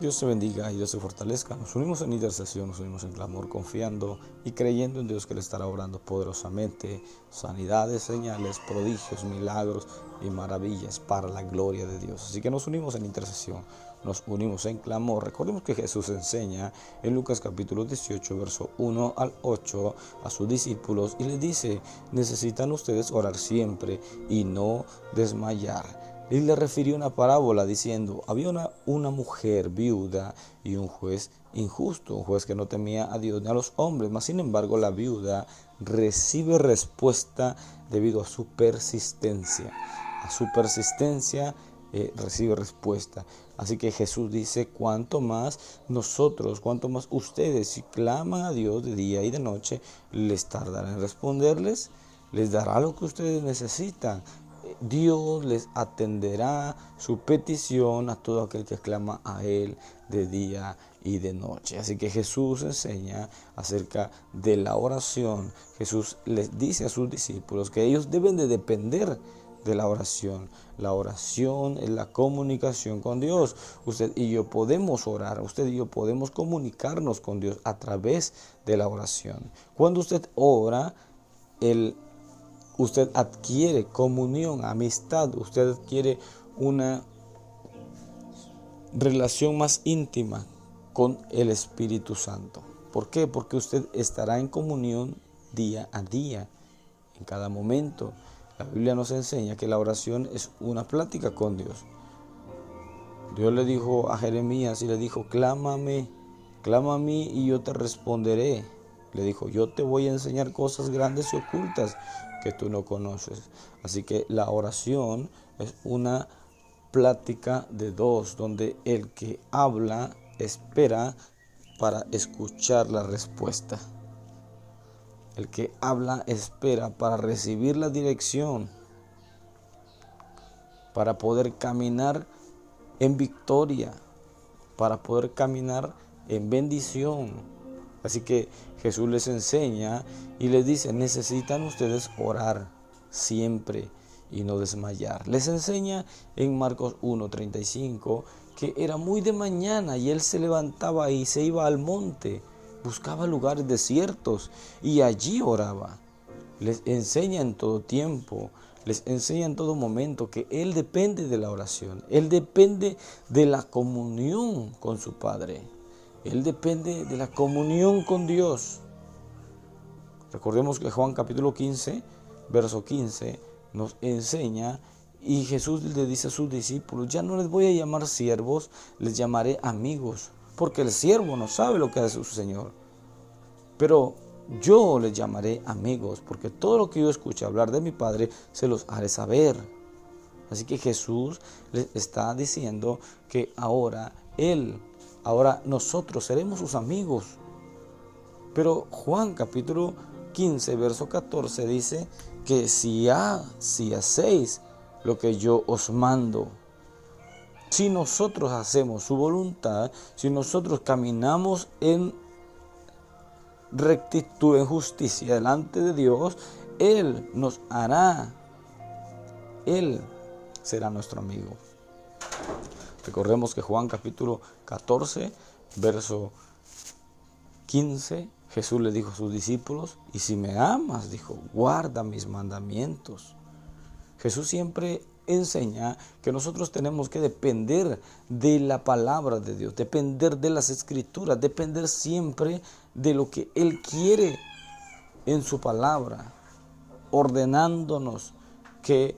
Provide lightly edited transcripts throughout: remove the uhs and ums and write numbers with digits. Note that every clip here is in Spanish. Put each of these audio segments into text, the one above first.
Dios te bendiga y Dios te fortalezca. Nos unimos en intercesión, nos unimos en clamor, confiando y creyendo en Dios que le estará obrando poderosamente. Sanidades, señales, prodigios, milagros y maravillas para la gloria de Dios. Así que nos unimos en intercesión, nos unimos en clamor. Recordemos que Jesús enseña en Lucas capítulo 18, verso 1 al 8 a sus discípulos y les dice: necesitan ustedes orar siempre y no desmayar. Y le refirió una parábola diciendo: había una mujer viuda y un juez injusto, un juez que no temía a Dios ni a los hombres, mas sin embargo la viuda recibe respuesta debido a su persistencia. A su persistencia recibe respuesta. Así que Jesús dice: cuanto más nosotros, cuanto más ustedes, si claman a Dios de día y de noche, les tardará en responderles, les dará lo que ustedes necesitan. Dios les atenderá su petición a todo aquel que clama a Él de día y de noche. Así que Jesús enseña acerca de la oración. Jesús les dice a sus discípulos que ellos deben de depender de la oración. La oración es la comunicación con Dios. Usted y yo podemos orar, usted y yo podemos comunicarnos con Dios a través de la oración. Cuando usted ora, usted adquiere comunión, amistad, usted adquiere una relación más íntima con el Espíritu Santo. ¿Por qué? Porque usted estará en comunión día a día, en cada momento. La Biblia nos enseña que la oración es una plática con Dios. Dios le dijo a Jeremías y le dijo: clámame, clama a mí y yo te responderé. Le dijo: yo te voy a enseñar cosas grandes y ocultas que tú no conoces. Así que la oración es una plática de dos, donde el que habla espera para escuchar la respuesta. El que habla espera para recibir la dirección, para poder caminar en victoria, para poder caminar en bendición. Así que Jesús les enseña y les dice: necesitan ustedes orar siempre y no desmayar. Les enseña en Marcos 1:35 que era muy de mañana y él se levantaba y se iba al monte, buscaba lugares desiertos y allí oraba. Les enseña en todo tiempo, les enseña en todo momento que él depende de la oración, él depende de la comunión con su Padre, él depende de la comunión con Dios. Recordemos que Juan capítulo 15, verso 15, nos enseña, y Jesús le dice a sus discípulos: ya no les voy a llamar siervos, les llamaré amigos, porque el siervo no sabe lo que hace su Señor. Pero yo les llamaré amigos, porque todo lo que yo escuche hablar de mi Padre se los haré saber. Así que Jesús les está diciendo que ahora nosotros seremos sus amigos. Pero Juan capítulo 15, verso 14 dice que si hacéis lo que yo os mando, si nosotros hacemos su voluntad, si nosotros caminamos en rectitud, en justicia delante de Dios, Él nos hará, Él será nuestro amigo. Recordemos que Juan capítulo 14, verso 15, Jesús le dijo a sus discípulos: y si me amas, dijo, guarda mis mandamientos. Jesús siempre enseña que nosotros tenemos que depender de la palabra de Dios, depender de las escrituras, depender siempre de lo que Él quiere en su palabra, ordenándonos que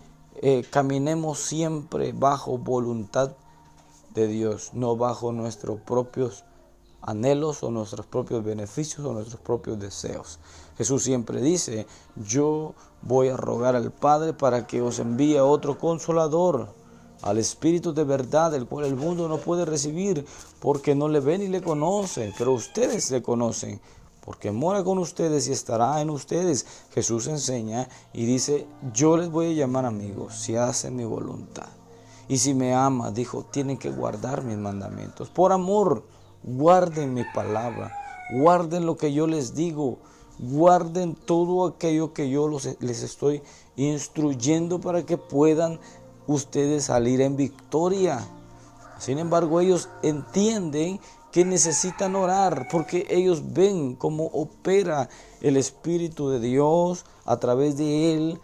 caminemos siempre bajo voluntad de Dios, no bajo nuestros propios anhelos o nuestros propios beneficios o nuestros propios deseos. Jesús siempre dice: yo voy a rogar al Padre para que os envíe a otro consolador, al Espíritu de verdad, el cual el mundo no puede recibir porque no le ve ni le conoce, pero ustedes le conocen porque mora con ustedes y estará en ustedes. Jesús enseña y dice: yo les voy a llamar amigos si hacen mi voluntad. Y si me aman, dijo, tienen que guardar mis mandamientos. Por amor, guarden mi palabra, guarden lo que yo les digo, guarden todo aquello que yo les estoy instruyendo para que puedan ustedes salir en victoria. Sin embargo, ellos entienden que necesitan orar porque ellos ven cómo opera el Espíritu de Dios a través de él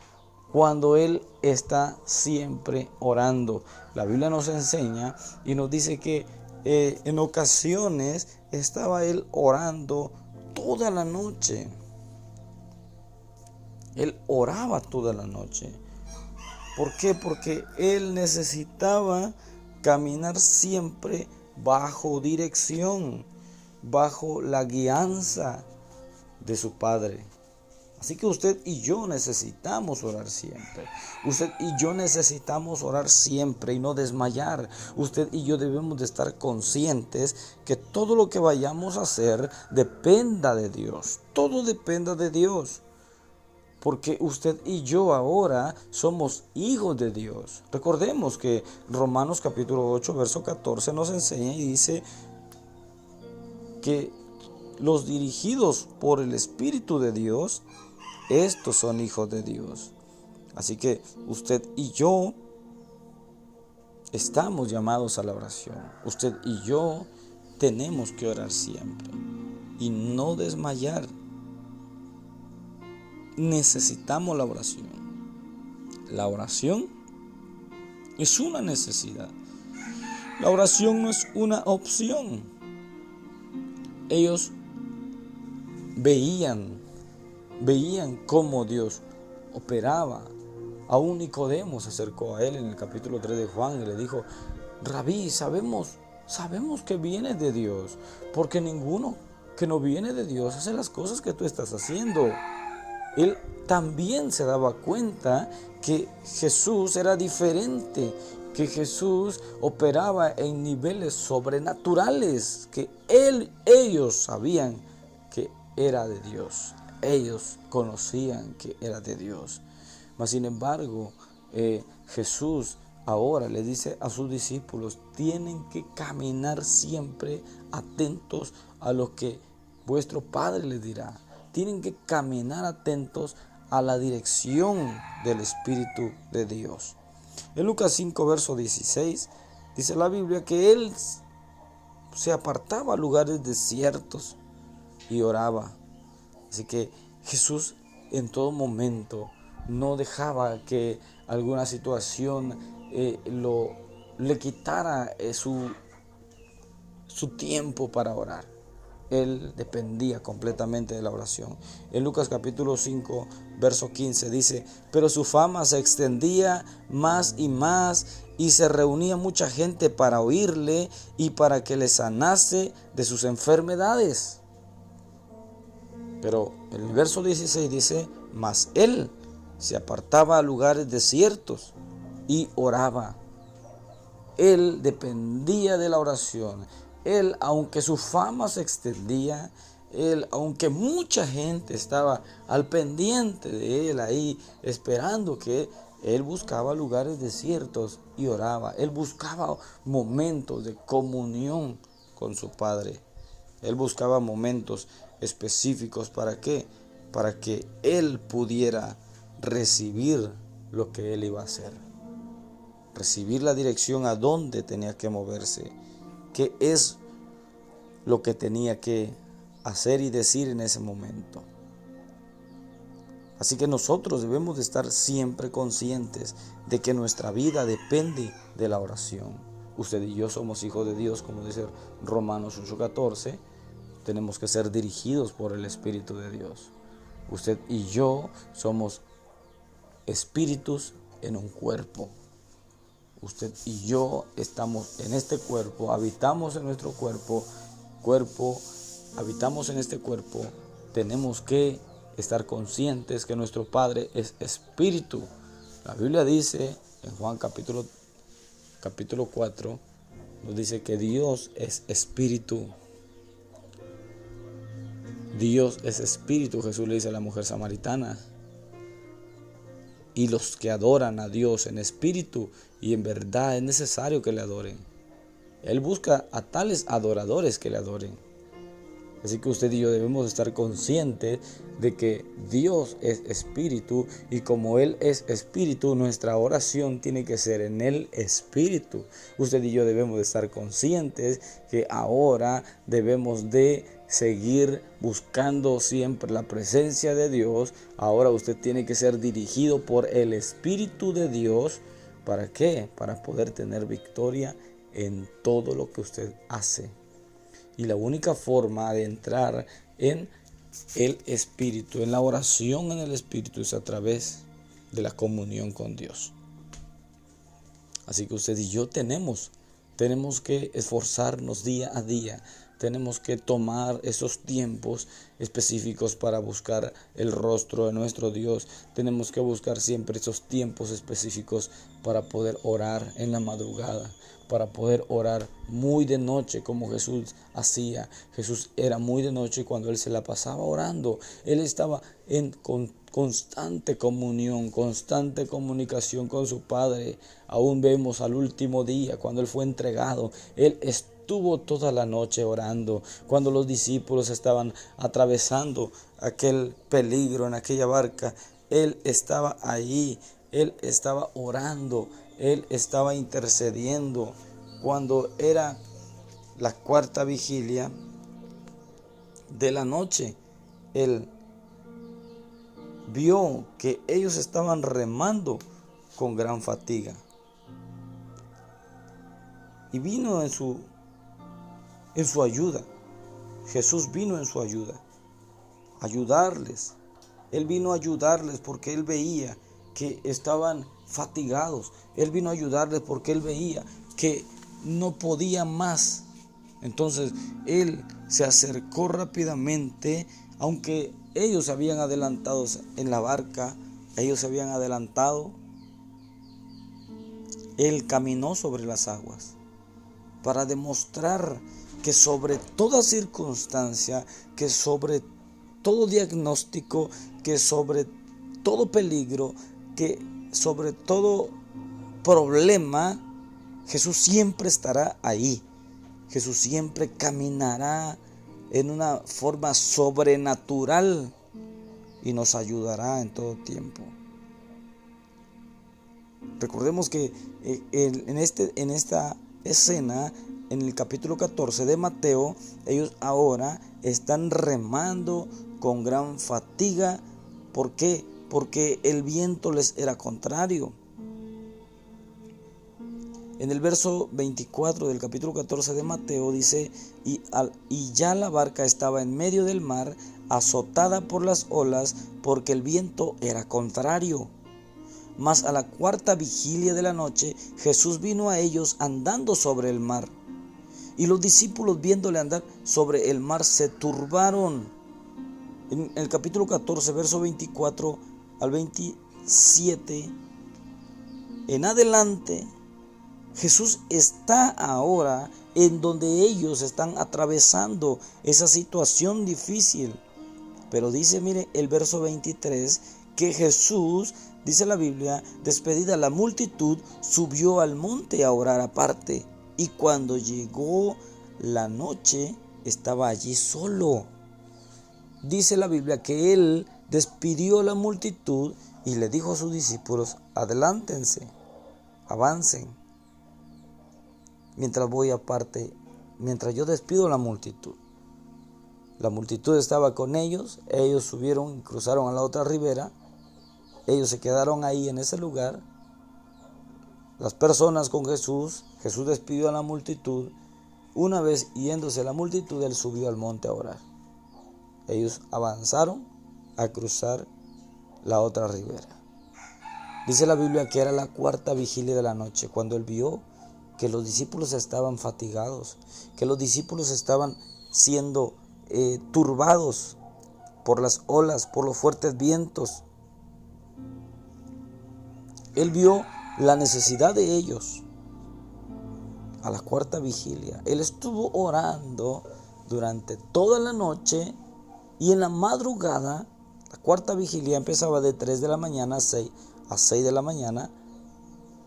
cuando él está siempre orando. La Biblia nos enseña y nos dice que en ocasiones estaba él orando toda la noche. Él oraba toda la noche. ¿Por qué? Porque él necesitaba caminar siempre bajo dirección, bajo la guianza de su Padre. Así que usted y yo necesitamos orar siempre. Usted y yo necesitamos orar siempre y no desmayar. Usted y yo debemos de estar conscientes que todo lo que vayamos a hacer dependa de Dios. Todo dependa de Dios. Porque usted y yo ahora somos hijos de Dios. Recordemos que Romanos capítulo 8, verso 14 nos enseña y dice que los dirigidos por el Espíritu de Dios, estos son hijos de Dios. Así que usted y yo estamos llamados a la oración. Usted y yo tenemos que orar siempre y no desmayar. Necesitamos la oración. La oración es una necesidad. La oración no es una opción. Ellos veían cómo Dios operaba. Aún Nicodemo se acercó a él en el capítulo 3 de Juan y le dijo: Rabí, sabemos que viene de Dios, porque ninguno que no viene de Dios hace las cosas que tú estás haciendo. Él también se daba cuenta que Jesús era diferente, que Jesús operaba en niveles sobrenaturales, que ellos sabían que era de Dios. Ellos conocían que era de Dios. Mas sin embargo, Jesús ahora le dice a sus discípulos: tienen que caminar siempre atentos a lo que vuestro Padre les dirá. Tienen que caminar atentos a la dirección del Espíritu de Dios. En Lucas 5, verso 16, dice la Biblia que él se apartaba a lugares desiertos y oraba. Así que Jesús en todo momento no dejaba que alguna situación le quitara su tiempo para orar. Él dependía completamente de la oración. En Lucas capítulo 5, verso 15 dice: pero su fama se extendía más y se reunía mucha gente para oírle y para que le sanase de sus enfermedades. Pero en el verso 16 dice: mas él se apartaba a lugares desiertos y oraba. Él dependía de la oración. Él, aunque su fama se extendía, aunque mucha gente estaba al pendiente de él ahí, esperando que él buscaba lugares desiertos y oraba. Él buscaba momentos de comunión con su Padre. Él buscaba momentos específicos. ¿Para qué? Para que él pudiera recibir lo que él iba a hacer. Recibir la dirección a dónde tenía que moverse. ¿Qué es lo que tenía que hacer y decir en ese momento? Así que nosotros debemos de estar siempre conscientes de que nuestra vida depende de la oración. Usted y yo somos hijos de Dios, como dice Romanos 8:14. Tenemos que ser dirigidos por el Espíritu de Dios. Usted y yo somos espíritus en un cuerpo. Usted y yo estamos en este cuerpo, habitamos en nuestro cuerpo, habitamos en este cuerpo. Tenemos que estar conscientes que nuestro Padre es espíritu. La Biblia dice en Juan capítulo 4, nos dice que Dios es espíritu. Dios es espíritu, Jesús le dice a la mujer samaritana. Y los que adoran a Dios en espíritu y en verdad es necesario que le adoren. Él busca a tales adoradores que le adoren. Así que usted y yo debemos estar conscientes de que Dios es espíritu, y como Él es espíritu, nuestra oración tiene que ser en el espíritu. Usted y yo debemos de estar conscientes que ahora debemos de seguir buscando siempre la presencia de Dios. Ahora usted tiene que ser dirigido por el Espíritu de Dios. ¿Para qué? Para poder tener victoria en todo lo que usted hace. Y la única forma de entrar en el Espíritu, en la oración en el Espíritu, es a través de la comunión con Dios. Así que usted y yo tenemos que esforzarnos día a día. Tenemos que tomar esos tiempos específicos para buscar el rostro de nuestro Dios. Tenemos que buscar siempre esos tiempos específicos para poder orar en la madrugada, para poder orar muy de noche como Jesús hacía. Jesús era muy de noche cuando Él se la pasaba orando. Él estaba en constante comunión, constante comunicación con su Padre. Aún vemos al último día cuando Él fue entregado. Él estuvo toda la noche orando. Cuando los discípulos estaban atravesando aquel peligro en aquella barca, Él estaba ahí. Él estaba orando. Él estaba intercediendo. Cuando era la cuarta vigilia de la noche, Él vio que ellos estaban remando con gran fatiga. Y vino en su ayuda. Jesús vino en su ayuda. Ayudarles. Él vino a ayudarles porque Él veía que estaban fatigados. Él vino a ayudarles porque Él veía que no podía más. Entonces Él se acercó rápidamente, aunque ellos se habían adelantado en la barca, ellos se habían adelantado. Él caminó sobre las aguas para demostrar que sobre toda circunstancia, que sobre todo diagnóstico, que sobre todo peligro, que sobre todo problema, Jesús siempre estará ahí. Jesús siempre caminará en una forma sobrenatural y nos ayudará en todo tiempo. Recordemos que en esta escena, en el capítulo 14 de Mateo, ellos ahora están remando con gran fatiga. ¿Por qué? Porque el viento les era contrario. En el verso 24 del capítulo 14 de Mateo dice, y ya la barca estaba en medio del mar, azotada por las olas, porque el viento era contrario. Mas a la cuarta vigilia de la noche, Jesús vino a ellos andando sobre el mar. Y los discípulos, viéndole andar sobre el mar, se turbaron. En el capítulo 14, verso 24 al 27, en adelante, Jesús está ahora en donde ellos están atravesando esa situación difícil. Pero dice, mire, el verso 23, que Jesús, dice la Biblia, despedida la multitud, subió al monte a orar aparte. Y cuando llegó la noche, estaba allí solo. Dice la Biblia que Él despidió la multitud y le dijo a sus discípulos, adelántense, avancen, mientras voy aparte, mientras yo despido la multitud. La multitud estaba con ellos subieron y cruzaron a la otra ribera, ellos se quedaron ahí en ese lugar, las personas con Jesús despidió a la multitud. Una vez yéndose la multitud, Él subió al monte a orar. Ellos avanzaron a cruzar la otra ribera. Dice la Biblia que era la cuarta vigilia de la noche, cuando Él vio que los discípulos estaban fatigados, que los discípulos estaban siendo turbados por las olas, por los fuertes vientos. Él vio la necesidad de ellos. A la cuarta vigilia, Él estuvo orando durante toda la noche, y en la madrugada, la cuarta vigilia empezaba de 3 de la mañana a 6 de la mañana.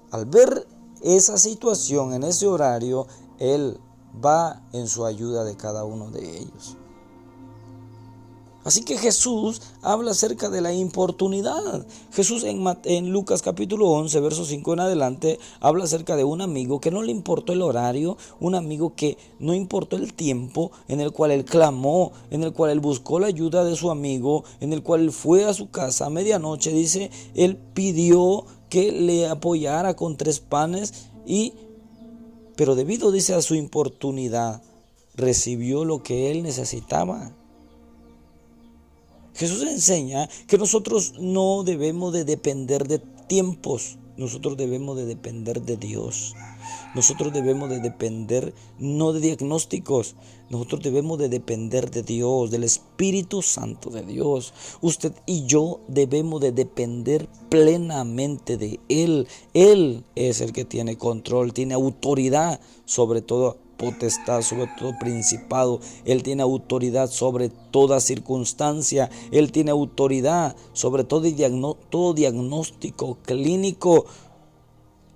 Al ver esa situación en ese horario, Él va en su ayuda de cada uno de ellos. Así que Jesús habla acerca de la importunidad. Jesús en Lucas capítulo 11, verso 5 en adelante, habla acerca de un amigo que no le importó el horario, un amigo que no importó el tiempo en el cual él clamó, en el cual él buscó la ayuda de su amigo, en el cual él fue a su casa a medianoche, dice, él pidió que le apoyara con 3 panes, pero debido, dice, a su importunidad, recibió lo que él necesitaba. Jesús enseña que nosotros no debemos de depender de tiempos, nosotros debemos de depender de Dios. Nosotros debemos de depender no de diagnósticos, nosotros debemos de depender de Dios, del Espíritu Santo de Dios. Usted y yo debemos de depender plenamente de Él. Él es el que tiene control, tiene autoridad sobre todo potestad, sobre todo principado. Él tiene autoridad sobre toda circunstancia. Él tiene autoridad sobre todo diagnóstico clínico.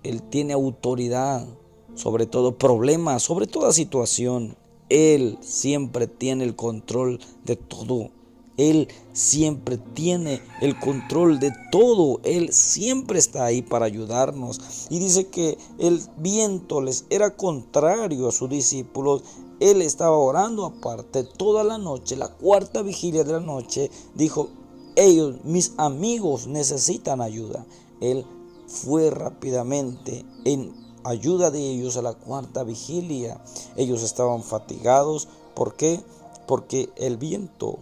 Él tiene autoridad sobre todo problema, sobre toda situación. Él siempre tiene el control de todo. Él siempre tiene el control de todo. Él siempre está ahí para ayudarnos. Y dice que el viento les era contrario a sus discípulos. Él estaba orando aparte toda la noche, la 4ª vigilia de la noche. Dijo, ellos, mis amigos, necesitan ayuda. Él fue rápidamente en ayuda de ellos a la 4ª vigilia. Ellos estaban fatigados. ¿Por qué? Porque el viento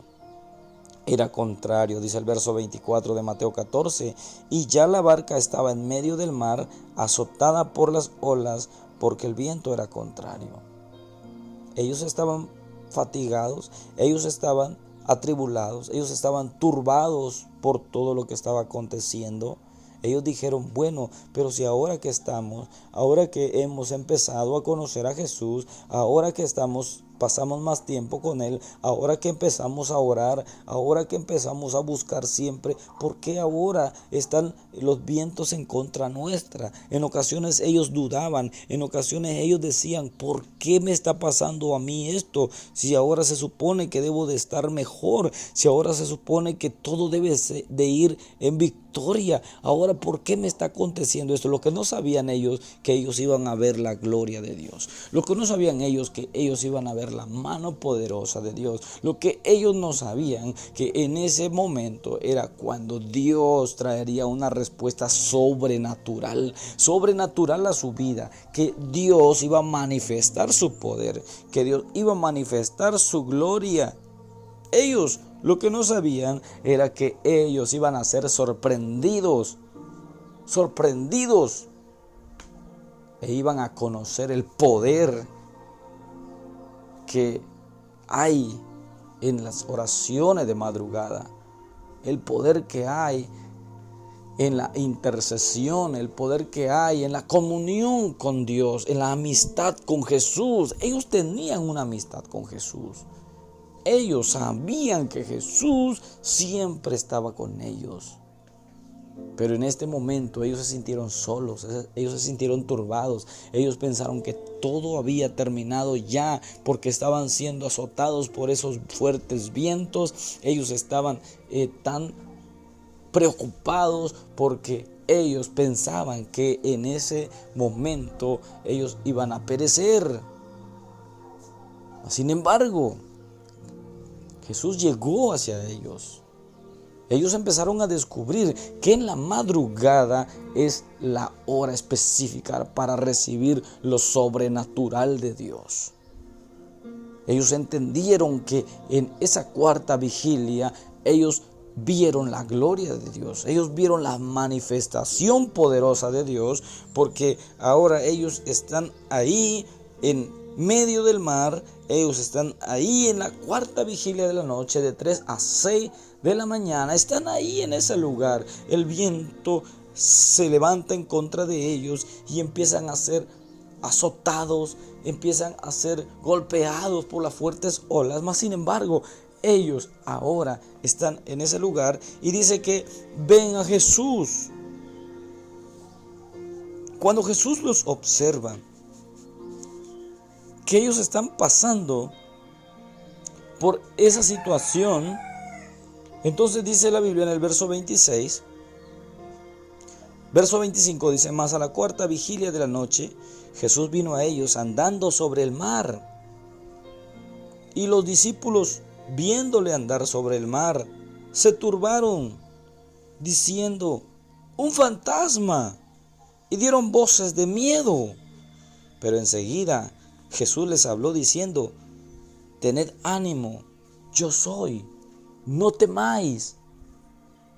era contrario, dice el verso 24 de Mateo 14, y ya la barca estaba en medio del mar, azotada por las olas, porque el viento era contrario. Ellos estaban fatigados, ellos estaban atribulados, ellos estaban turbados por todo lo que estaba aconteciendo. Ellos dijeron, bueno, pero si ahora que hemos empezado a conocer a Jesús, ahora que pasamos más tiempo con Él, ahora que empezamos a orar, ahora que empezamos a buscar siempre, ¿por qué ahora están los vientos en contra nuestra? En ocasiones ellos dudaban, en ocasiones ellos decían, ¿por qué me está pasando a mí esto? Si ahora se supone que debo de estar mejor, si ahora se supone que todo debe de ir en victoria, ahora ¿por qué me está aconteciendo esto? Lo que no sabían ellos, que ellos iban a ver la gloria de Dios. Lo que no sabían ellos, que ellos iban a ver la mano poderosa de Dios. Lo que ellos no sabían, que en ese momento era cuando Dios traería una respuesta sobrenatural a su vida, que Dios iba a manifestar su poder, que Dios iba a manifestar su gloria. Ellos lo que no sabían era que ellos iban a ser sorprendidos e iban a conocer el poder que hay en las oraciones de madrugada, el poder que hay en la intercesión, el poder que hay en la comunión con Dios, en la amistad con Jesús. Ellos tenían una amistad con Jesús. Ellos sabían que Jesús siempre estaba con ellos. Pero en este momento ellos se sintieron solos, ellos se sintieron turbados, ellos pensaron que todo había terminado ya porque estaban siendo azotados por esos fuertes vientos. Ellos estaban tan preocupados porque ellos pensaban que en ese momento ellos iban a perecer. Sin embargo, Jesús llegó hacia ellos. Ellos empezaron a descubrir que en la madrugada es la hora específica para recibir lo sobrenatural de Dios. Ellos entendieron que en esa 4ª vigilia ellos vieron la gloria de Dios. Ellos vieron la manifestación poderosa de Dios, porque ahora ellos están ahí en medio del mar. Ellos están ahí en la 4ª vigilia de la noche, de 3 a 6 de la mañana. Están ahí en ese lugar. El viento se levanta en contra de ellos y empiezan a ser azotados, empiezan a ser golpeados por las fuertes olas. Mas sin embargo, ellos ahora están en ese lugar y dice que ven a Jesús. Cuando Jesús los observa, que ellos están pasando por esa situación, Entonces dice la Biblia en el verso 26, verso 25 dice: mas a la cuarta vigilia de la noche, Jesús vino a ellos andando sobre el mar. Y los discípulos, viéndole andar sobre el mar, se turbaron, diciendo: un fantasma, y dieron voces de miedo. Pero enseguida Jesús les habló diciendo: tened ánimo, yo soy, no temáis.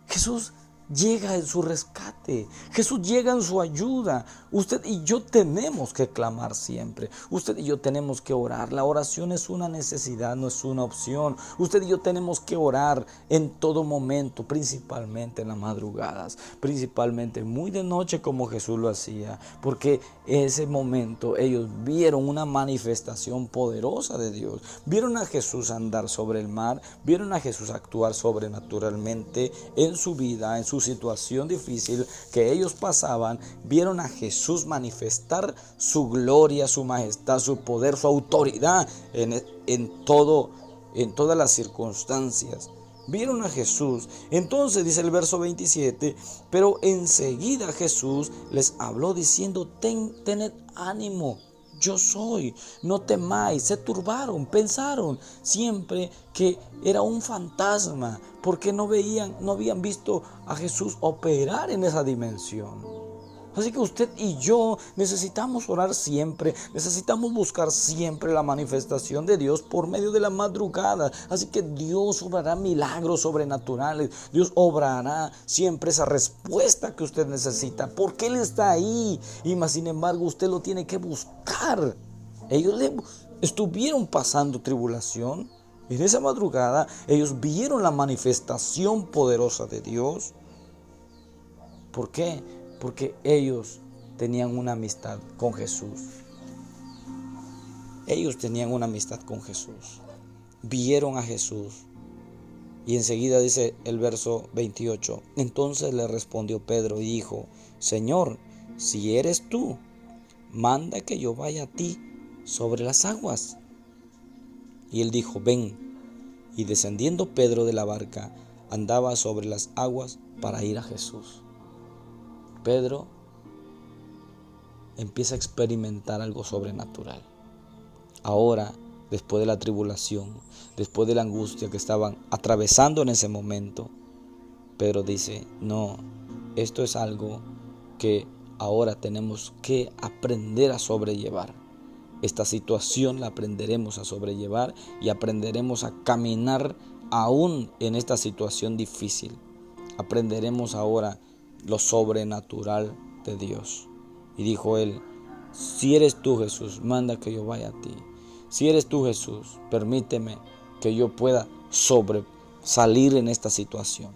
Jesús llega en su rescate, Jesús llega en su ayuda. Usted y yo tenemos que clamar siempre, usted y yo tenemos que orar. La oración es una necesidad, no es una opción. Usted y yo tenemos que orar en todo momento, principalmente en las madrugadas, principalmente muy de noche como Jesús lo hacía, porque en ese momento ellos vieron una manifestación poderosa de Dios, vieron a Jesús andar sobre el mar, vieron a Jesús actuar sobrenaturalmente en su vida, en su situación difícil que ellos pasaban. Vieron a Jesús manifestar su gloria, su majestad, su poder, su autoridad en todas las circunstancias. Vieron a Jesús. Entonces dice el verso 27, pero enseguida Jesús les habló diciendo: tened ánimo, yo soy, no temáis. Se turbaron, pensaron siempre que era un fantasma, porque no habían visto a Jesús operar en esa dimensión. Así que usted y yo necesitamos orar siempre, necesitamos buscar siempre la manifestación de Dios por medio de la madrugada. Así que Dios obrará milagros sobrenaturales, Dios obrará siempre esa respuesta que usted necesita, porque Él está ahí. Y más sin embargo usted lo tiene que buscar. Ellos estuvieron pasando tribulación. En esa madrugada ellos vieron la manifestación poderosa de Dios. ¿Por qué? Porque ellos tenían una amistad con Jesús. Ellos tenían una amistad con Jesús. Vieron a Jesús. Y enseguida dice el verso 28. Entonces le respondió Pedro y dijo: Señor, si eres tú, manda que yo vaya a ti sobre las aguas. Y él dijo: ven. Y descendiendo Pedro de la barca, andaba sobre las aguas para ir a Jesús. Pedro empieza a experimentar algo sobrenatural. Ahora, después de la tribulación, después de la angustia que estaban atravesando en ese momento, Pedro dice: no, esto es algo que ahora tenemos que aprender a sobrellevar. Esta situación la aprenderemos a sobrellevar y aprenderemos a caminar aún en esta situación difícil. Aprenderemos ahora lo sobrenatural de Dios. Y dijo él: si eres tú, Jesús, manda que yo vaya a ti. Si eres tú, Jesús, permíteme que yo pueda sobresalir en esta situación.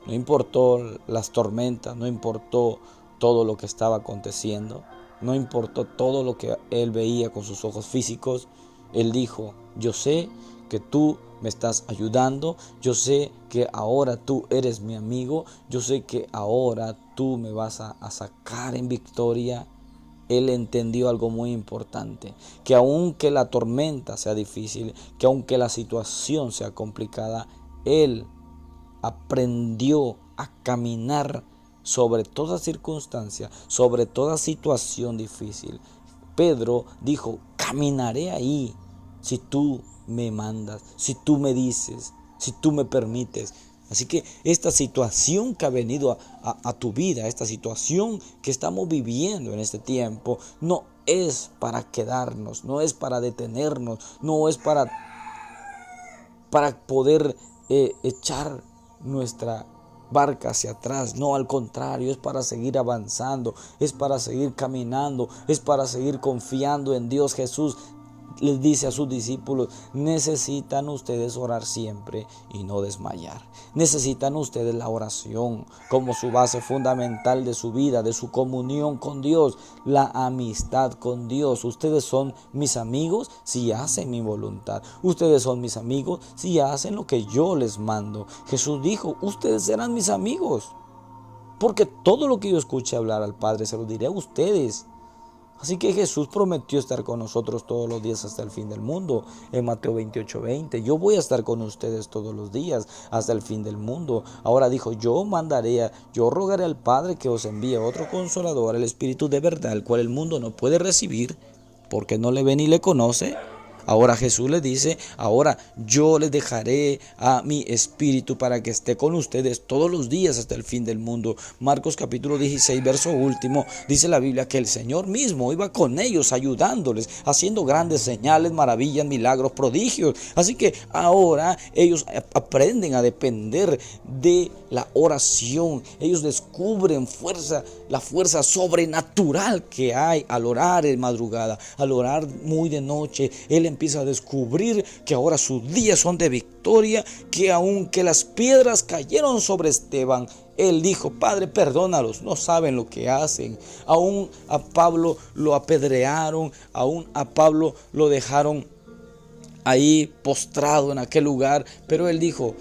No importó las tormentas, no importó todo lo que estaba aconteciendo, no importó todo lo que él veía con sus ojos físicos. Él dijo: yo sé que tú me estás ayudando, yo sé que ahora tú eres mi amigo, yo sé que ahora tú me vas a sacar en victoria. Él entendió algo muy importante, que aunque la tormenta sea difícil, que aunque la situación sea complicada, él aprendió a caminar sobre toda circunstancia, sobre toda situación difícil. Pedro dijo: caminaré ahí si tú me mandas, si tú me dices, si tú me permites. Así que esta situación que ha venido a tu vida, esta situación que estamos viviendo en este tiempo, no es para quedarnos, no es para detenernos, no es para poder echar nuestra barca hacia atrás. No, al contrario, es para seguir avanzando, es para seguir caminando, es para seguir confiando en Dios. Jesús les dice a sus discípulos: necesitan ustedes orar siempre y no desmayar. Necesitan ustedes la oración como su base fundamental de su vida, de su comunión con Dios, la amistad con Dios. Ustedes son mis amigos si hacen mi voluntad. Ustedes son mis amigos si hacen lo que yo les mando. Jesús dijo: ustedes serán mis amigos, porque todo lo que yo escuche hablar al Padre se lo diré a ustedes. Así que Jesús prometió estar con nosotros todos los días hasta el fin del mundo. En Mateo 28:20, yo voy a estar con ustedes todos los días hasta el fin del mundo. Ahora dijo, yo rogaré al Padre que os envíe otro consolador, el Espíritu de verdad, el cual el mundo no puede recibir porque no le ve ni le conoce. Ahora Jesús le dice, ahora yo les dejaré a mi Espíritu para que esté con ustedes todos los días hasta el fin del mundo. Marcos capítulo 16, verso último, dice la Biblia que el Señor mismo iba con ellos, ayudándoles, haciendo grandes señales, maravillas, milagros, prodigios. Así que ahora ellos aprenden a depender de la oración. Ellos descubren la fuerza sobrenatural que hay al orar en madrugada, al orar muy de noche. Él empieza a descubrir que ahora sus días son de victoria, que aunque las piedras cayeron sobre Esteban, él dijo, Padre, perdónalos, no saben lo que hacen. Aún a Pablo lo apedrearon, aún a Pablo lo dejaron ahí postrado en aquel lugar, pero él dijo,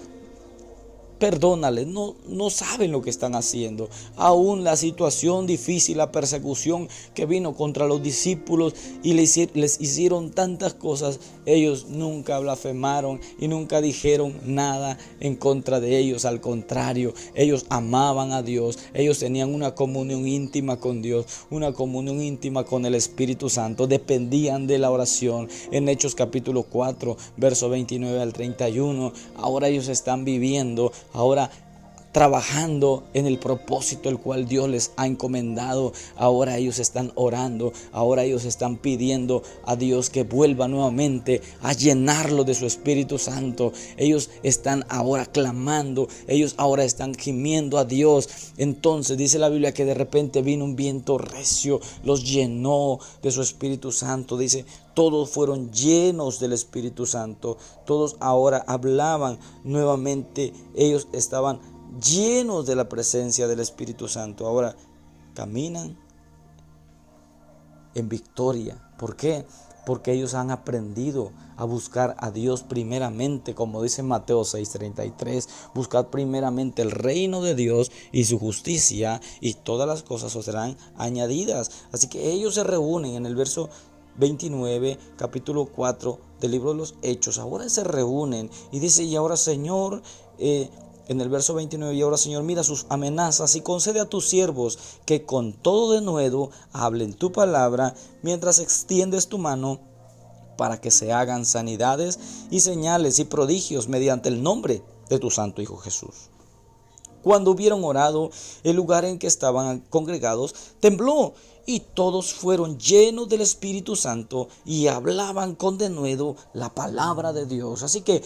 perdónales, no saben lo que están haciendo. Aún la situación difícil, la persecución que vino contra los discípulos y les hicieron tantas cosas, ellos nunca blasfemaron y nunca dijeron nada en contra de ellos. Al contrario, ellos amaban a Dios, ellos tenían una comunión íntima con Dios, una comunión íntima con el Espíritu Santo, dependían de la oración. En Hechos capítulo 4, verso 29 al 31, ahora ellos están viviendo, ahora trabajando en el propósito el cual Dios les ha encomendado. Ahora ellos están orando, ahora ellos están pidiendo a Dios que vuelva nuevamente a llenarlo de su Espíritu Santo. Ellos están ahora clamando, ellos ahora están gimiendo a Dios. Entonces dice la Biblia que de repente vino un viento recio, los llenó de su Espíritu Santo. Dice, todos fueron llenos del Espíritu Santo, todos ahora hablaban nuevamente, ellos estaban llenos de la presencia del Espíritu Santo. Ahora caminan en victoria. ¿Por qué? Porque ellos han aprendido a buscar a Dios primeramente, como dice Mateo 6:33, buscad primeramente el reino de Dios y su justicia, y todas las cosas os serán añadidas. Así que ellos se reúnen en el verso 29, capítulo 4 del libro de los Hechos. Ahora se reúnen y dice, y ahora Señor, en el verso 29, y ahora Señor, mira sus amenazas y concede a tus siervos que con todo denuedo hablen tu palabra, mientras extiendes tu mano, para que se hagan sanidades y señales y prodigios mediante el nombre de tu santo Hijo Jesús. Cuando hubieron orado, el lugar en que estaban congregados tembló, y todos fueron llenos del Espíritu Santo y hablaban con denuedo la palabra de Dios. Así que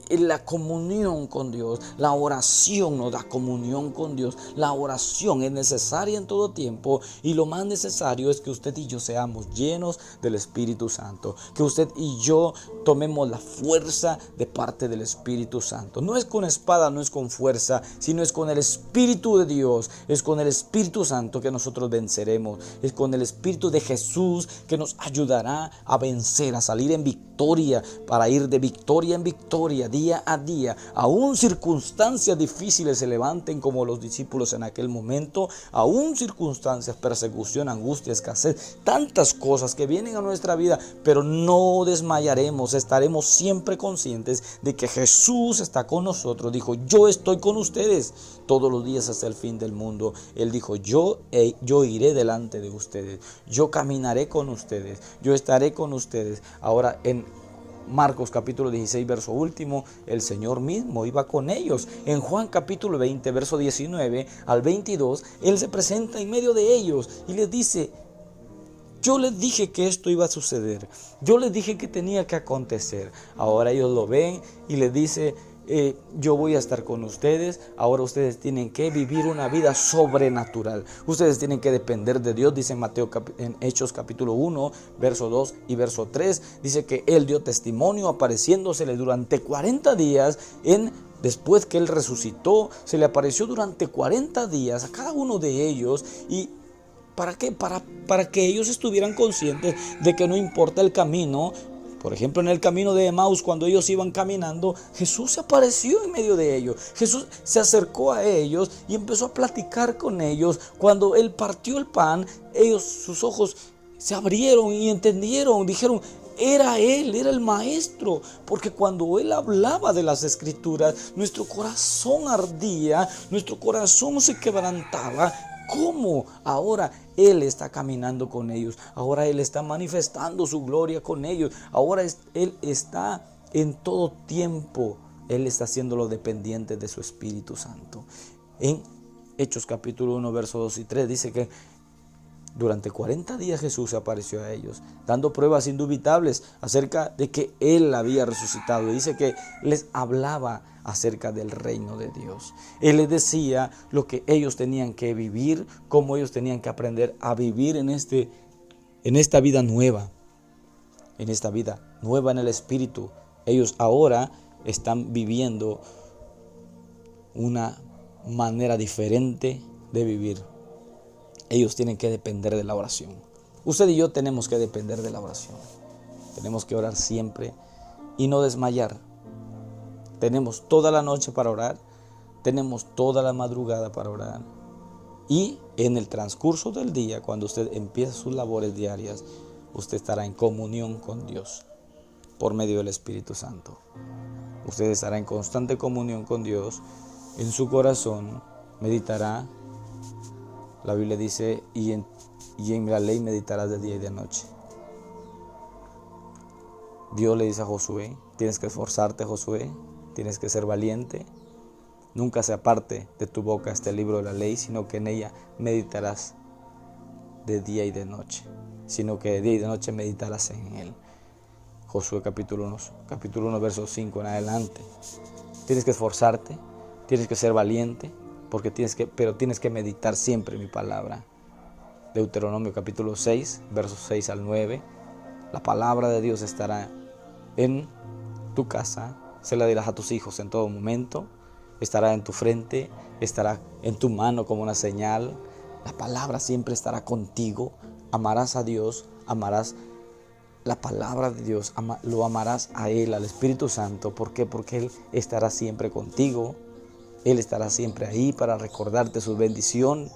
la comunión con Dios, la oración nos da comunión con Dios. La oración es necesaria en todo tiempo, y lo más necesario es que usted y yo seamos llenos del Espíritu Santo, que usted y yo tomemos la fuerza de parte del Espíritu Santo. No es con espada, no es con fuerza, sino es con el Espíritu de Dios, es con el Espíritu Santo que nosotros venceremos. Es con el Espíritu de Jesús que nos ayudará a vencer, a salir en victoria, para ir de victoria en victoria, día a día. Aún circunstancias difíciles se levanten como los discípulos en aquel momento, aún circunstancias, persecución, angustia, escasez, tantas cosas que vienen a nuestra vida, pero no desmayaremos, estaremos siempre conscientes de que Jesús está con nosotros. Dijo, yo estoy con ustedes todos los días hasta el fin del mundo. Él dijo, yo iré delante de ustedes, yo caminaré con ustedes, yo estaré con ustedes. Ahora en Marcos capítulo 16, verso último, el Señor mismo iba con ellos. En Juan capítulo 20, verso 19 al 22, Él se presenta en medio de ellos y les dice, yo les dije que esto iba a suceder, yo les dije que tenía que acontecer. Ahora ellos lo ven y les dice, yo voy a estar con ustedes. Ahora ustedes tienen que vivir una vida sobrenatural. Ustedes tienen que depender de Dios. Dice en Hechos capítulo 1, verso 2 y verso 3. Dice que Él dio testimonio apareciéndosele durante 40 días. Después que Él resucitó, se le apareció durante 40 días a cada uno de ellos. ¿Y para qué? Para que ellos estuvieran conscientes de que no importa el camino. Por ejemplo, en el camino de Emaús, cuando ellos iban caminando, Jesús se apareció en medio de ellos. Jesús se acercó a ellos y empezó a platicar con ellos. Cuando Él partió el pan, sus ojos se abrieron y entendieron, dijeron, era Él, era el Maestro, porque cuando Él hablaba de las Escrituras, nuestro corazón ardía, nuestro corazón se quebrantaba. ¿Cómo? Ahora Él está caminando con ellos, ahora Él está manifestando su gloria con ellos, ahora Él está en todo tiempo, Él está haciéndolo dependiente de su Espíritu Santo. En Hechos capítulo 1, versos 2 y 3 dice que durante 40 días Jesús se apareció a ellos, dando pruebas indubitables acerca de que Él había resucitado. Dice que les hablaba acerca del reino de Dios. Él les decía lo que ellos tenían que vivir, cómo ellos tenían que aprender a vivir en esta vida nueva, en el Espíritu. Ellos ahora están viviendo una manera diferente de vivir. Ellos tienen que depender de la oración. Usted y yo tenemos que depender de la oración. Tenemos que orar siempre y no desmayar. Tenemos toda la noche para orar. Tenemos toda la madrugada para orar. Y en el transcurso del día, cuando usted empieza sus labores diarias, usted estará en comunión con Dios por medio del Espíritu Santo. Usted estará en constante comunión con Dios. En su corazón meditará. La Biblia dice, y en la ley meditarás de día y de noche. Dios le dice a Josué, tienes que esforzarte, Josué, tienes que ser valiente. Nunca se aparte de tu boca este libro de la ley, sino que en ella meditarás de día y de noche. Sino que de día y de noche meditarás en él. Josué capítulo 1, versos 5 en adelante. Tienes que esforzarte, tienes que ser valiente. Pero tienes que meditar siempre mi palabra. Deuteronomio capítulo 6, versos 6 al 9. La palabra de Dios estará en tu casa, se la dirás a tus hijos en todo momento, estará en tu frente, estará en tu mano como una señal. La palabra siempre estará contigo. Amarás a Dios, amarás la palabra de Dios, lo amarás a Él, al Espíritu Santo. ¿Por qué? Porque Él estará siempre contigo. Él estará siempre ahí para recordarte su bendición,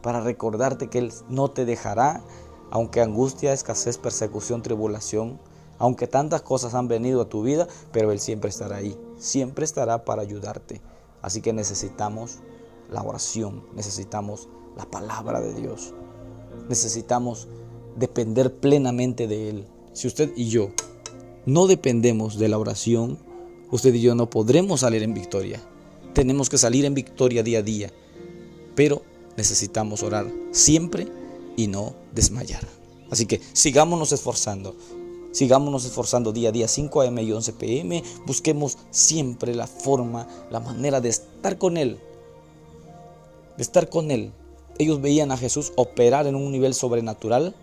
para recordarte que Él no te dejará, aunque angustia, escasez, persecución, tribulación, aunque tantas cosas han venido a tu vida, pero Él siempre estará ahí, siempre estará para ayudarte. Así que necesitamos la oración, necesitamos la palabra de Dios, necesitamos depender plenamente de Él. Si usted y yo no dependemos de la oración, usted y yo no podremos salir en victoria. Tenemos que salir en victoria día a día, pero necesitamos orar siempre y no desmayar. Así que sigámonos esforzando día a día, 5 a.m. y 11 p.m. Busquemos siempre la forma, la manera de estar con Él. Ellos veían a Jesús operar en un nivel sobrenatural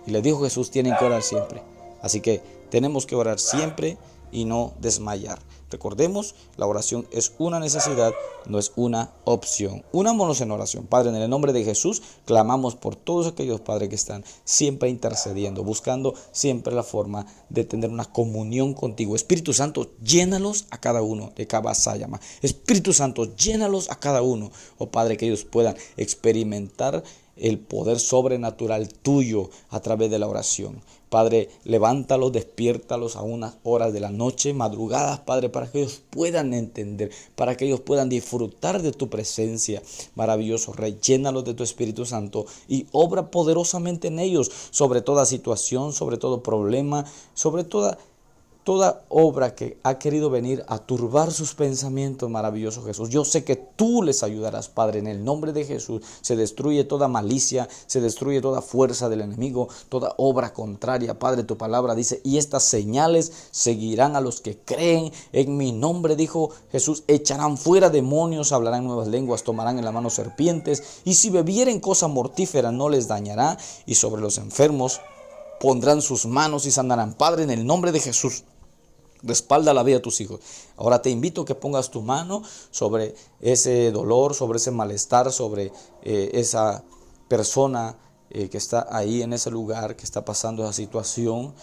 y les dijo Jesús, tienen que orar siempre. Así que tenemos que orar siempre y no desmayar. Recordemos, la oración es una necesidad, no es una opción. Unámonos en oración. Padre, en el nombre de Jesús, clamamos por todos aquellos padres que están siempre intercediendo, buscando siempre la forma de tener una comunión contigo. Espíritu Santo, llénalos a cada uno de Kabasayama. Espíritu Santo, llénalos a cada uno. Oh Padre, que ellos puedan experimentar el poder sobrenatural tuyo a través de la oración. Padre, levántalos, despiértalos a unas horas de la noche, madrugadas, Padre, para que ellos puedan entender, para que ellos puedan disfrutar de tu presencia. Maravilloso Rey, llénalos de tu Espíritu Santo y obra poderosamente en ellos, sobre toda situación, sobre todo problema, sobre toda obra que ha querido venir a turbar sus pensamientos, maravilloso Jesús. Yo sé que tú les ayudarás, Padre, en el nombre de Jesús. Se destruye toda malicia, se destruye toda fuerza del enemigo, toda obra contraria. Padre, tu palabra dice, y estas señales seguirán a los que creen en mi nombre, dijo Jesús. Echarán fuera demonios, hablarán nuevas lenguas, tomarán en la mano serpientes, y si bebieren cosa mortífera no les dañará, y sobre los enfermos pondrán sus manos y sanarán. Padre, en el nombre de Jesús, respalda la vida de tus hijos. Ahora te invito a que pongas tu mano sobre ese dolor, sobre ese malestar, sobre esa persona que está ahí en ese lugar, que está pasando esa situación.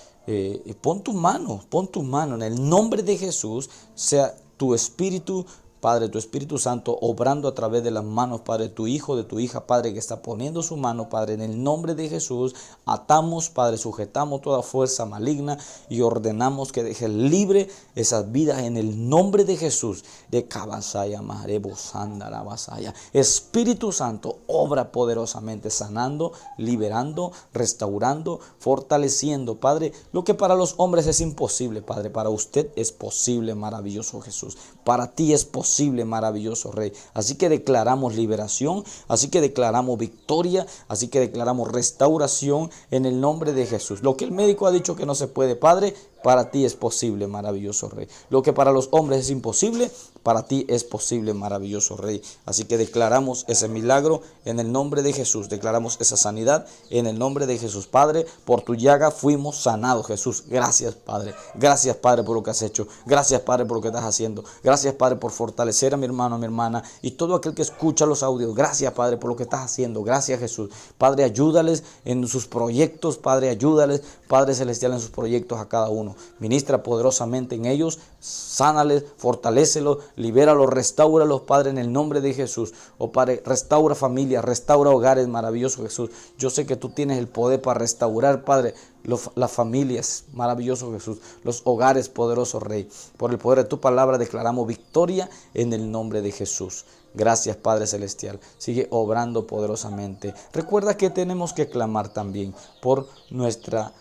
Pon tu mano en el nombre de Jesús. Sea tu espíritu Padre, tu Espíritu Santo obrando a través de las manos, Padre, de tu hijo, de tu hija, Padre, que está poniendo su mano, Padre, en el nombre de Jesús. Atamos, Padre, sujetamos toda fuerza maligna y ordenamos que deje libre esas vidas en el nombre de Jesús. De Cabasaya, Marebo, Sandara, Basaya. Espíritu Santo, obra poderosamente, sanando, liberando, restaurando, fortaleciendo, Padre. Lo que para los hombres es imposible, Padre, para usted es posible, maravilloso Jesús. Para ti es posible, maravilloso Rey. Así que declaramos liberación, así que declaramos victoria, así que declaramos restauración en el nombre de Jesús. Lo que el médico ha dicho que no se puede, Padre, para ti es posible, maravilloso Rey. Lo que para los hombres es imposible, para ti es posible, maravilloso Rey. Así que declaramos ese milagro en el nombre de Jesús. Declaramos esa sanidad en el nombre de Jesús. Padre, por tu llaga fuimos sanados, Jesús. Gracias, Padre. Gracias, Padre, por lo que has hecho. Gracias, Padre, por lo que estás haciendo. Gracias, Padre, por fortalecer a mi hermano, a mi hermana y todo aquel que escucha los audios. Gracias, Padre, por lo que estás haciendo. Gracias, Jesús. Padre, ayúdales en sus proyectos. Padre, ayúdales, Padre Celestial, en sus proyectos a cada uno. Ministra poderosamente en ellos, sánales, fortalécelos, libéralos, restáuralos, Padre, en el nombre de Jesús. Oh Padre, restaura familias, restaura hogares, maravilloso Jesús. Yo sé que tú tienes el poder para restaurar, Padre, las familias, maravilloso Jesús, los hogares, poderoso Rey. Por el poder de tu palabra declaramos victoria en el nombre de Jesús. Gracias, Padre Celestial. Sigue obrando poderosamente. Recuerda que tenemos que clamar también por nuestra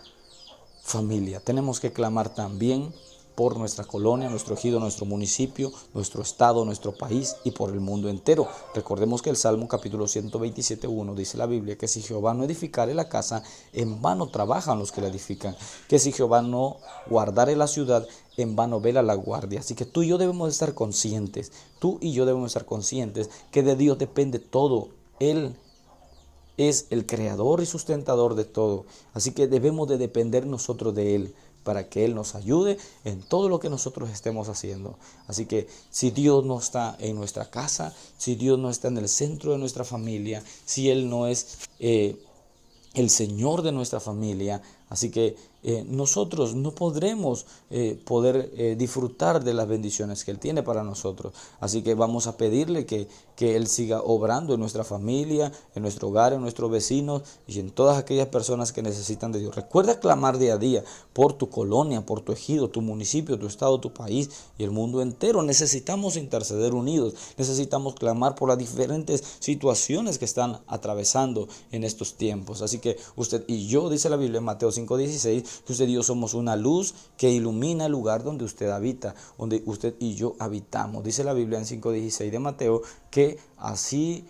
familia. Tenemos que clamar también por nuestra colonia, nuestro ejido, nuestro municipio, nuestro estado, nuestro país y por el mundo entero. Recordemos que el Salmo capítulo 127:1 dice la Biblia que si Jehová no edificare la casa, en vano trabajan los que la edifican. Que si Jehová no guardare la ciudad, en vano vela la guardia. Así que tú y yo debemos estar conscientes, que de Dios depende todo. Él es el creador y sustentador de todo. Así que debemos de depender nosotros de Él para que Él nos ayude en todo lo que nosotros estemos haciendo. Así que si Dios no está en nuestra casa, si Dios no está en el centro de nuestra familia, si Él no es el Señor de nuestra familia, así que nosotros no podremos disfrutar de las bendiciones que Él tiene para nosotros. Así que vamos a pedirle que Él siga obrando en nuestra familia, en nuestro hogar, en nuestros vecinos y en todas aquellas personas que necesitan de Dios. Recuerda clamar día a día por tu colonia, por tu ejido, tu municipio, tu estado, tu país y el mundo entero. Necesitamos interceder unidos, necesitamos clamar por las diferentes situaciones que están atravesando en estos tiempos. Así que usted y yo, dice la Biblia en Mateo 5:16, que usted y yo somos una luz que ilumina el lugar donde usted habita, donde usted y yo habitamos. Dice la Biblia en 5:16 de Mateo que así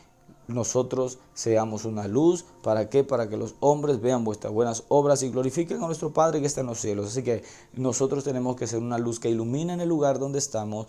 nosotros seamos una luz. ¿Para qué? Para que los hombres vean vuestras buenas obras y glorifiquen a nuestro Padre que está en los cielos. Así que nosotros tenemos que ser una luz que ilumina en el lugar donde estamos,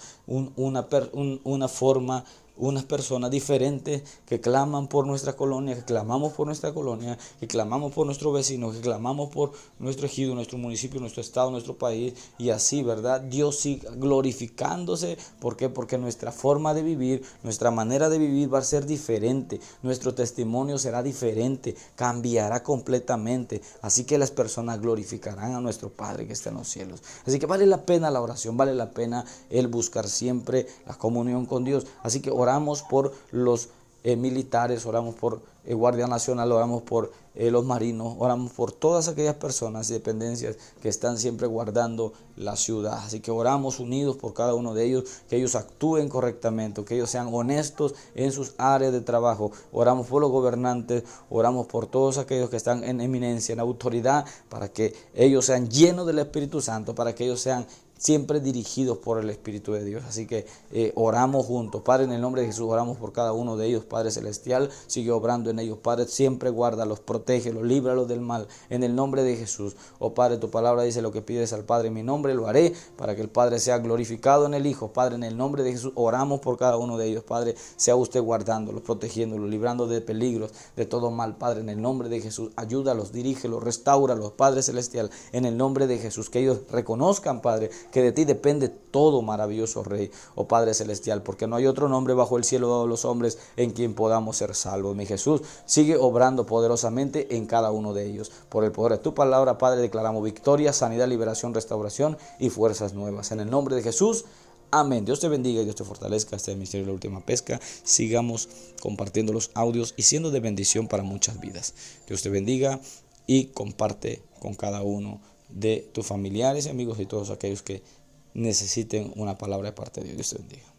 unas personas diferentes que claman por nuestra colonia, que clamamos por nuestra colonia, que clamamos por nuestro vecino, que clamamos por nuestro ejido, nuestro municipio, nuestro estado, nuestro país, y así, ¿verdad? Dios sigue glorificándose. ¿Por qué? Porque nuestra forma de vivir, nuestra manera de vivir va a ser diferente, nuestro testimonio será diferente, cambiará completamente. Así que las personas glorificarán a nuestro Padre que está en los cielos. Así que vale la pena la oración, vale la pena el buscar siempre la comunión con Dios. Así que oramos por los militares, oramos por Guardia Nacional, oramos por los marinos, oramos por todas aquellas personas y dependencias que están siempre guardando la ciudad. Así que oramos unidos por cada uno de ellos, que ellos actúen correctamente, que ellos sean honestos en sus áreas de trabajo. Oramos por los gobernantes, oramos por todos aquellos que están en eminencia, en autoridad, para que ellos sean llenos del Espíritu Santo, para que ellos sean siempre dirigidos por el Espíritu de Dios. Así que oramos juntos. Padre, en el nombre de Jesús, oramos por cada uno de ellos. Padre Celestial, sigue obrando en ellos. Padre, siempre guárdalos, protégelos, líbralos del mal. En el nombre de Jesús. Oh Padre, tu palabra dice: lo que pides al Padre en mi nombre lo haré, para que el Padre sea glorificado en el Hijo. Padre, en el nombre de Jesús, oramos por cada uno de ellos. Padre, sea usted guardándolos, protegiéndolos, librando de peligros, de todo mal. Padre, en el nombre de Jesús, ayúdalos, dirígelos, restáuralos. Padre Celestial, en el nombre de Jesús, que ellos reconozcan, Padre, que de ti depende todo, maravilloso Rey, oh Padre Celestial, porque no hay otro nombre bajo el cielo dado a los hombres en quien podamos ser salvos. Mi Jesús, sigue obrando poderosamente en cada uno de ellos. Por el poder de tu palabra, Padre, declaramos victoria, sanidad, liberación, restauración y fuerzas nuevas. En el nombre de Jesús, Amén. Dios te bendiga y Dios te fortalezca. Este es el Ministerio de la Última Pesca. Sigamos compartiendo los audios y siendo de bendición para muchas vidas. Dios te bendiga y comparte con cada uno de tus familiares, amigos y todos aquellos que necesiten una palabra de parte de Dios. Dios te bendiga.